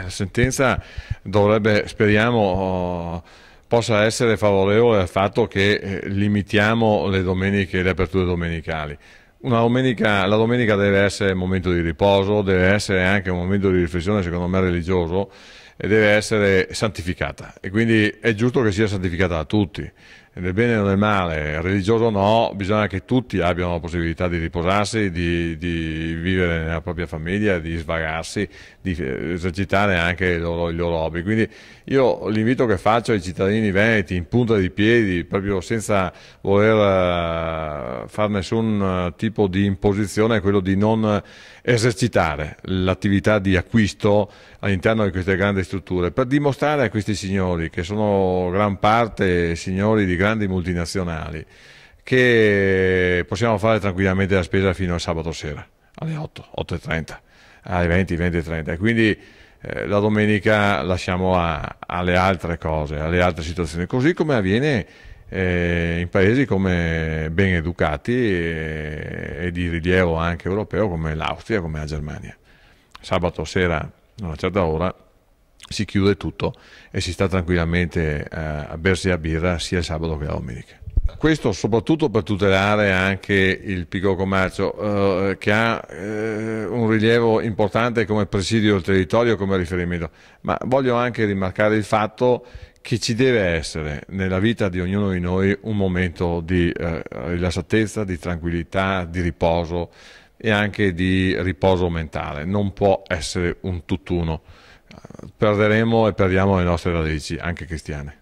La sentenza dovrebbe, speriamo, possa essere favorevole al fatto che limitiamo le domeniche e le aperture domenicali. La domenica deve essere un momento di riposo, deve essere anche un momento di riflessione, secondo me, religioso, e deve essere santificata. E quindi è giusto che sia santificata da tutti. Nel bene o nel male, religioso o no, bisogna che tutti abbiano la possibilità di riposarsi, di vivere nella propria famiglia, di svagarsi, di esercitare anche i loro hobby. Quindi io l'invito che faccio ai cittadini veneti in punta di piedi, proprio senza voler fare nessun tipo di imposizione, è quello di non esercitare l'attività di acquisto all'interno di queste grandi strutture, per dimostrare a questi signori, che sono gran parte signori di grandi multinazionali, che possiamo fare tranquillamente la spesa fino al sabato sera, alle 8, 8:30, alle 20, 20:30. Quindi la domenica lasciamo alle altre cose, alle altre situazioni, così come avviene in paesi come ben educati e di rilievo anche europeo come l'Austria, come la Germania. Sabato sera a una certa ora si chiude tutto e si sta tranquillamente a bersi a birra sia il sabato che la domenica. Questo soprattutto per tutelare anche il piccolo commercio che ha un rilievo importante come presidio del territorio, come riferimento, ma voglio anche rimarcare il fatto che ci deve essere nella vita di ognuno di noi un momento di rilassatezza, di tranquillità, di riposo e anche di riposo mentale. Non può essere un tutt'uno. Perderemo e perdiamo le nostre radici, anche cristiane.